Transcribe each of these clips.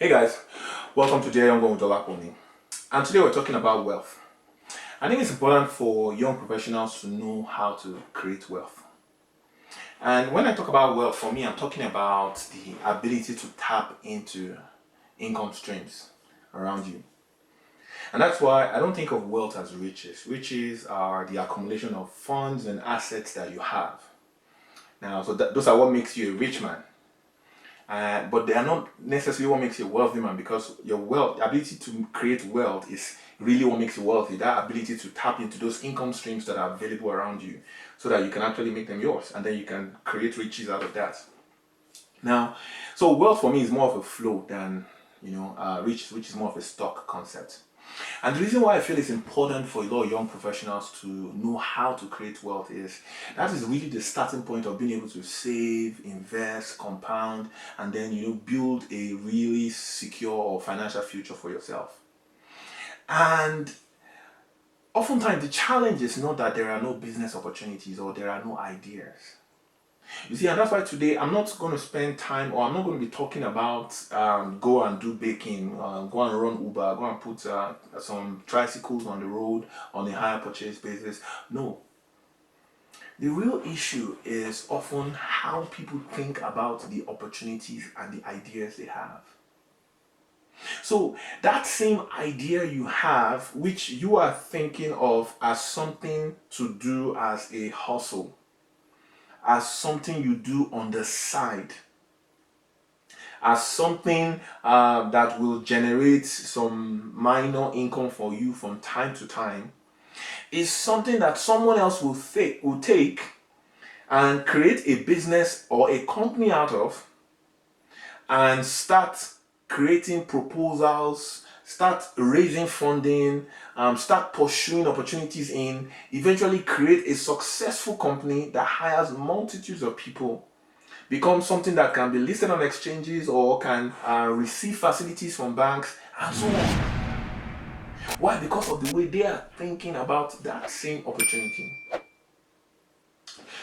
Hey guys, welcome to Dear Young One with Olakoni. And today we're talking about wealth. I think it's important for young professionals to know how to create wealth. And when I talk about wealth, for me, I'm talking about the ability to tap into income streams around you. And that's why I don't think of wealth as riches. Riches are the accumulation of funds and assets that you have. Now, those are what makes you a rich man. But they are not necessarily what makes you a wealthy man, because your wealth, the ability to create wealth, is really what makes you wealthy. That ability to tap into those income streams that are available around you so that you can actually make them yours, and then you can create riches out of that. Now, so wealth for me is more of a flow than riches, which is more of a stock concept. And the reason why I feel it's important for a lot of young professionals to know how to create wealth is that is really the starting point of being able to save, invest, compound, and then build a really secure financial future for yourself. And oftentimes the challenge is not that there are no business opportunities or there are no ideas. You see, and that's why today I'm not going to spend time, or I'm not going to be talking about go and do baking, go and run Uber, go and put some tricycles on the road on a hire purchase basis. No. The real issue is often how people think about the opportunities and the ideas they have. So that same idea you have, which you are thinking of as something to do as a hustle, as something you do on the side, as something that will generate some minor income for you from time to time, is something that someone else will take and create a business or a company out of, and start creating proposals, start raising funding, start pursuing opportunities in, eventually create a successful company that hires multitudes of people, become something that can be listed on exchanges or can receive facilities from banks, and so on. Why? Because of the way they are thinking about that same opportunity.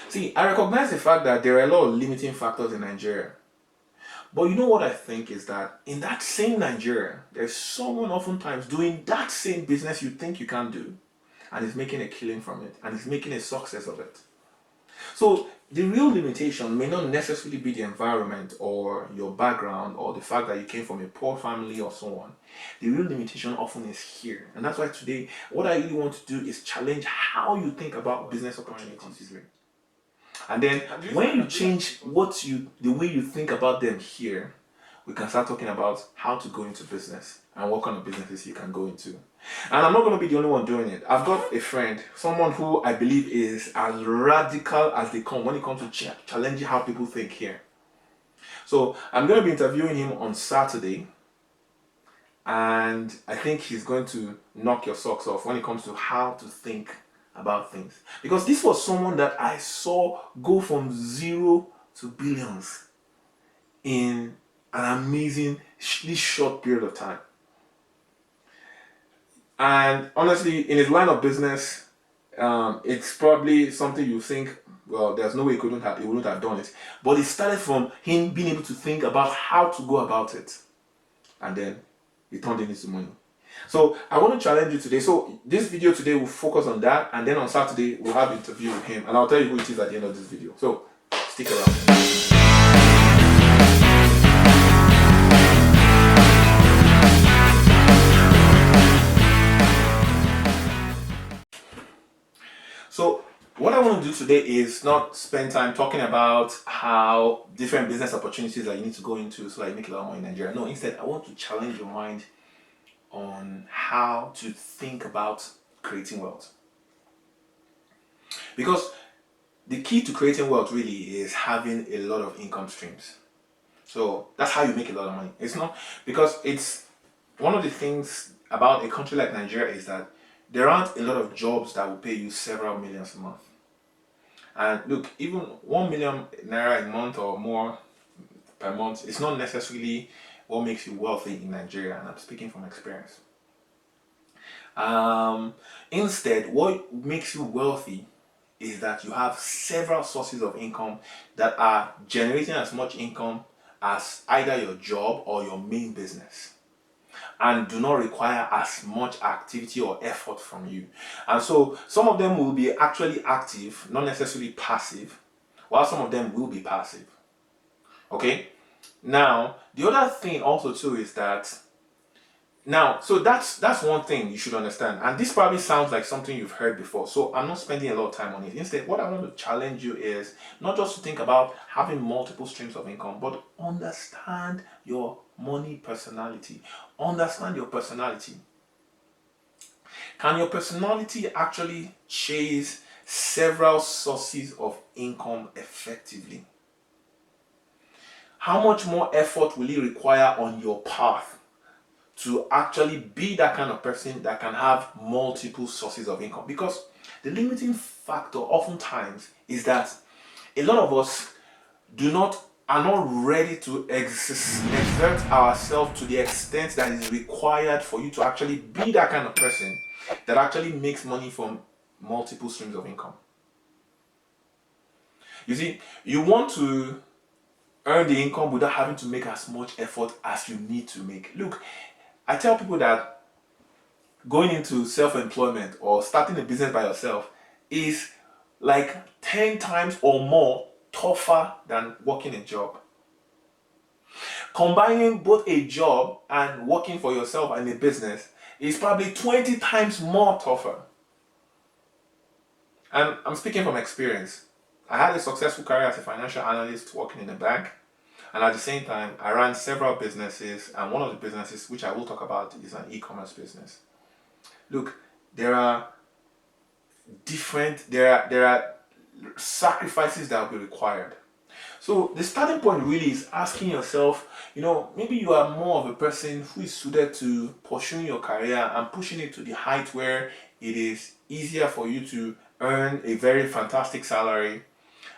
See, I recognize the fact that there are a lot of limiting factors in Nigeria. But you know what I think is that in that same Nigeria, there's someone oftentimes doing that same business you think you can do, and is making a killing from it, and is making a success of it. So the real limitation may not necessarily be the environment or your background or the fact that you came from a poor family or so on. The real limitation often is here. And that's why today, what I really want to do is challenge how you think about business opportunities. And then when you change the way you think about them here, we can start talking about how to go into business and what kind of businesses you can go into. And I'm not going to be the only one doing it. I've got a friend, someone who I believe is as radical as they come when it comes to challenging how people think here. So I'm going to be interviewing him on Saturday, and I think he's going to knock your socks off when it comes to how to think about things. Because this was someone that I saw go from zero to billions in an amazingly short period of time. And honestly, in his line of business, it's probably something you think, well, there's no way he wouldn't have done it. But it started from him being able to think about how to go about it, and then he turned it into money. So I want to challenge you today. So this video today will focus on that, and then on Saturday we'll have an interview with him, and I'll tell you who it is at the end of this video. So stick around. So what I want to do today is not spend time talking about how different business opportunities that you need to go into so that you make a lot more in Nigeria. No, instead I want to challenge your mind on how to think about creating wealth. Because the key to creating wealth really is having a lot of income streams. So that's how you make a lot of money. It's not, because it's one of the things about a country like Nigeria is that there aren't a lot of jobs that will pay you several millions a month. And look, even 1 million naira a month or more per month is not necessarily what makes you wealthy in Nigeria, and I'm speaking from experience. Instead, what makes you wealthy is that you have several sources of income that are generating as much income as either your job or your main business, and do not require as much activity or effort from you. And so some of them will be actually active, not necessarily passive, while some of them will be passive. Okay? Now, the other thing also too is that so that's one thing you should understand. And this probably sounds like something you've heard before. So I'm not spending a lot of time on it. Instead, what I want to challenge you is not just to think about having multiple streams of income, but understand your money personality. Understand your personality. Can your personality actually chase several sources of income effectively? How much more effort will it require on your path to actually be that kind of person that can have multiple sources of income? Because the limiting factor oftentimes is that a lot of us are not ready to exert ourselves to the extent that is required for you to actually be that kind of person that actually makes money from multiple streams of income. You see, you want to earn the income without having to make as much effort as you need to make. Look, I tell people that going into self-employment or starting a business by yourself is like 10 times or more tougher than working a job. Combining both a job and working for yourself and a business is probably 20 times more tougher. And I'm speaking from experience. I had a successful career as a financial analyst working in a bank. And at the same time, I ran several businesses, and one of the businesses, which I will talk about, is an e-commerce business. Look, there are sacrifices that will be required. So the starting point really is asking yourself, maybe you are more of a person who is suited to pursuing your career and pushing it to the height where it is easier for you to earn a very fantastic salary,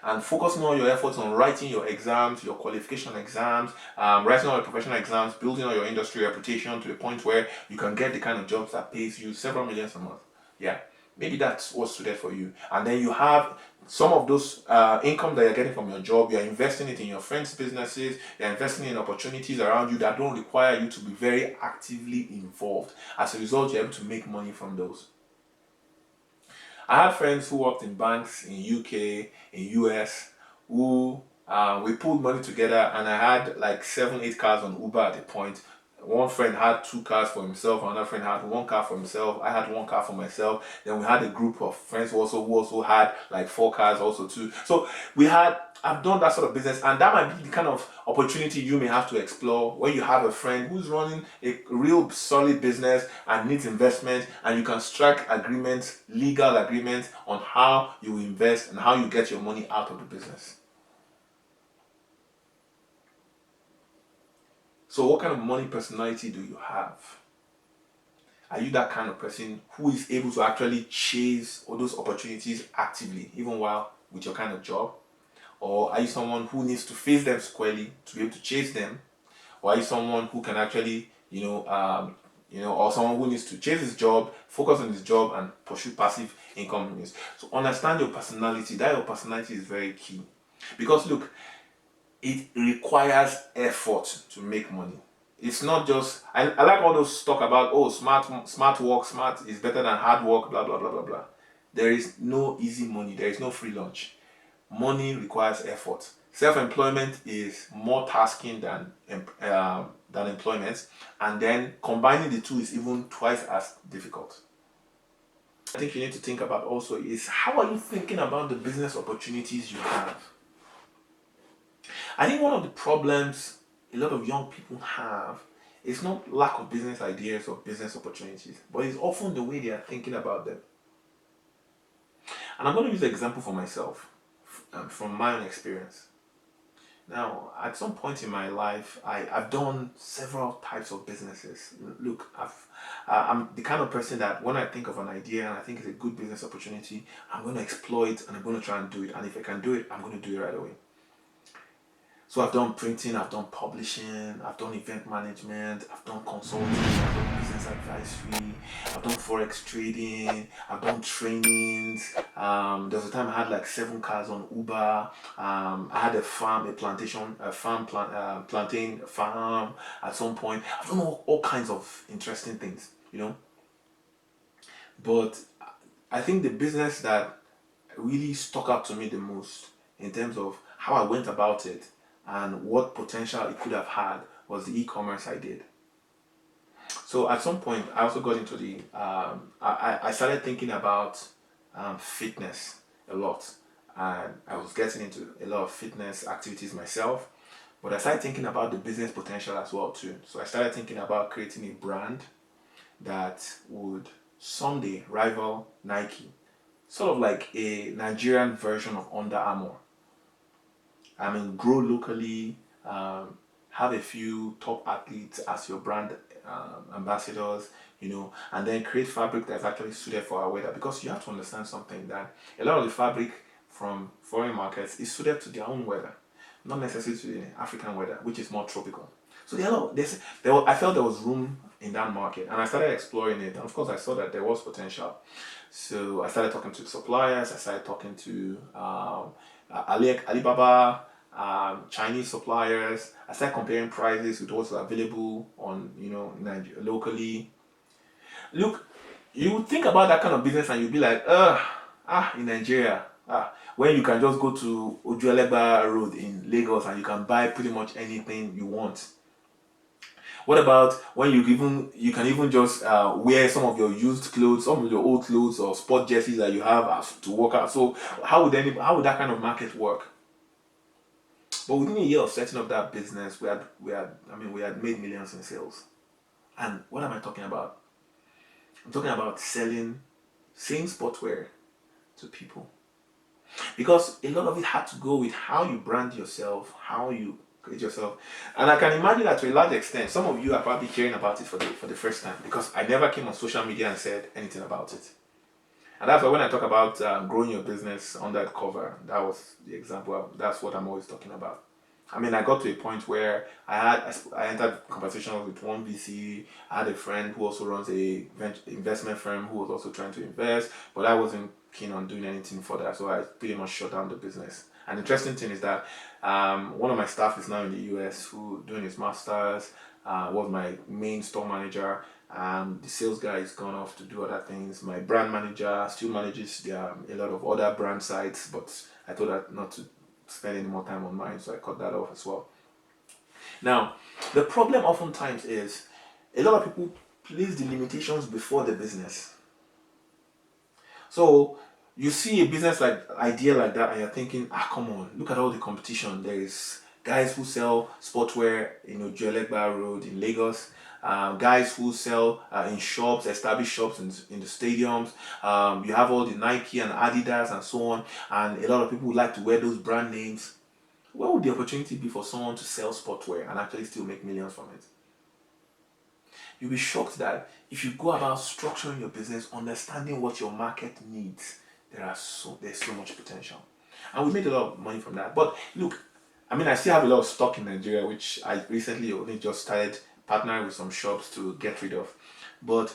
and focusing all your efforts on writing your exams, your qualification exams, writing all your professional exams, building all your industry reputation to the point where you can get the kind of jobs that pays you several millions a month. Yeah, maybe that's what's suited for you. And then you have some of those income that you're getting from your job, you're investing it in your friends' businesses, you're investing in opportunities around you that don't require you to be very actively involved. As a result, you're able to make money from those. I had friends who worked in banks in UK, in US, who we pulled money together, and I had like 7, 8 cars on Uber at a point. One friend had 2 cars for himself, another friend had 1 car for himself. I had 1 car for myself. Then we had a group of friends who also had like 4 cars also too. So I've done that sort of business, and that might be the kind of opportunity you may have to explore when you have a friend who's running a real solid business and needs investment, and you can strike agreements, legal agreements on how you invest and how you get your money out of the business. So what kind of money personality do you have? Are you that kind of person who is able to actually chase all those opportunities actively, even while with your kind of job? Or are you someone who needs to face them squarely to be able to chase them? Or are you someone who can actually, or someone who needs to chase his job, focus on his job, and pursue passive income means? So understand your personality. That your personality is very key. Because look, it requires effort to make money. It's not just, I like all those talk about, smart work, smart is better than hard work, blah, blah, blah, blah, blah. There is no easy money. There is no free lunch. Money requires effort. Self-employment is more tasking than employment, and then combining the two is even twice as difficult. I think you need to think about also is how are you thinking about the business opportunities you have? I think one of the problems a lot of young people have is not lack of business ideas or business opportunities, but it's often the way they are thinking about them. And I'm going to use an example for myself from my own experience. Now, at some point in my life, I've done several types of businesses. Look, I'm the kind of person that when I think of an idea and I think it's a good business opportunity, I'm going to explore it and I'm going to try and do it. And if I can do it, I'm going to do it right away. So I've done printing, I've done publishing, I've done event management, I've done consulting, I've done business advisory, I've done forex trading, I've done trainings. There was a time I had like 7 cars on Uber. I had a farm, a plantation, a farm, plantain farm at some point. I've done all kinds of interesting things, you know. But I think the business that really stuck out to me the most in terms of how I went about it and what potential it could have had was the e-commerce I did. So at some point, I also got into the, I started thinking about fitness a lot. And I was getting into a lot of fitness activities myself. But I started thinking about the business potential as well too. So I started thinking about creating a brand that would someday rival Nike, sort of like a Nigerian version of Under Armour. I mean, grow locally, have a few top athletes as your brand ambassadors, you know, and then create fabric that's actually suited for our weather. Because you have to understand something that a lot of the fabric from foreign markets is suited to their own weather, not necessarily to the African weather, which is more tropical. So I felt there was room in that market, and I started exploring it. And of course, I saw that there was potential. So I started talking to suppliers. I started talking to Alibaba, Chinese suppliers. I started comparing prices with what's available on, you know, locally. Look, you would think about that kind of business and you'd be like, in Nigeria, when you can just go to Ojuelegba Road in Lagos and you can buy pretty much anything you want. What about when you can even just wear some of your used clothes, some of your old clothes or sport jerseys that you have to work out? So how would that kind of market work? But within a year of setting up that business, we had made millions in sales. And what am I talking about? I'm talking about selling same sportswear to people. Because a lot of it had to go with how you brand yourself, how you create yourself. And I can imagine that to a large extent, some of you are probably hearing about it for the first time because I never came on social media and said anything about it. And that's why when I talk about growing your business on that cover, that was the example. That's what I'm always talking about. I mean, I got to a point where I entered conversations with one VC. I had a friend who also runs a investment firm who was also trying to invest, but I wasn't keen on doing anything for that, so I pretty much shut down the business. And the interesting thing is that one of my staff is now in the US who doing his masters. Was my main store manager. The sales guy is gone off to do other things. My brand manager still manages a lot of other brand sites, but I told her not to spend any more time on mine, so I cut that off as well. Now, the problem oftentimes is a lot of people place the limitations before the business. So you see a business idea like that, and you're thinking, come on, look at all the competition. There is guys who sell sportswear in Ojuelegba Road in Lagos. Guys who sell in shops, established shops in the stadiums. You have all the Nike and Adidas and so on, and a lot of people would like to wear those brand names. What would the opportunity be for someone to sell sportswear and actually still make millions from it? You'll be shocked that if you go about structuring your business, understanding what your market needs, there's so much potential. And we made a lot of money from that. But look, I mean, I still have a lot of stock in Nigeria, which I recently only just started partnering with some shops to get rid of. But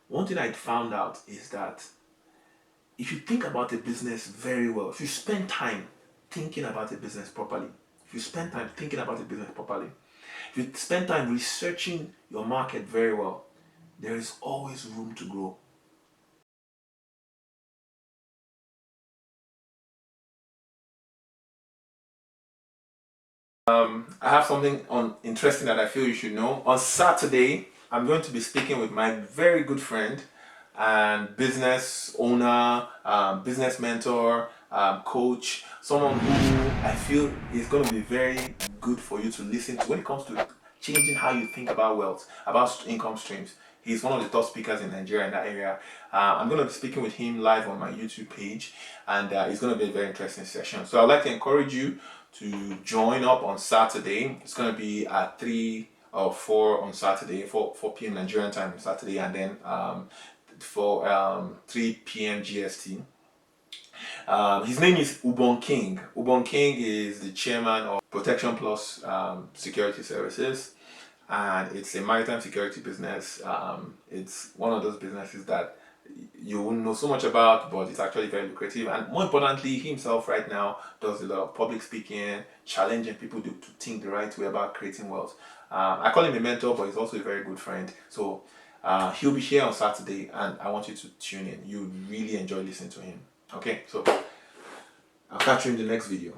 one thing I found out is that if you think about a business very well, if you spend time thinking about a business properly, if you spend time thinking about a business properly, if you spend time researching your market very well, there is always room to grow. I have something interesting that I feel you should know. On Saturday, I'm going to be speaking with my very good friend and business owner, business mentor, coach, someone who I feel is going to be very good for you to listen to when it comes to changing how you think about wealth, about income streams. He's one of the top speakers in Nigeria in that area. I'm going to be speaking with him live on my YouTube page, and it's going to be a very interesting session. So I'd like to encourage you to join up on Saturday. It's going to be at 3 or 4 on Saturday, 4 p.m. Nigerian time on Saturday, and then for 3 p.m. GST. His name is Ubon King. Ubon King is the chairman of Protection Plus Security Services, and it's a maritime security business. It's one of those businesses that you wouldn't know so much about, but it's actually very lucrative. And more importantly, he himself right now does a lot of public speaking, challenging people to think the right way about creating wealth. I call him a mentor, but he's also a very good friend. So he'll be here on Saturday, and I want you to tune in. You really enjoy listening to him. Okay, so I'll catch you in the next video.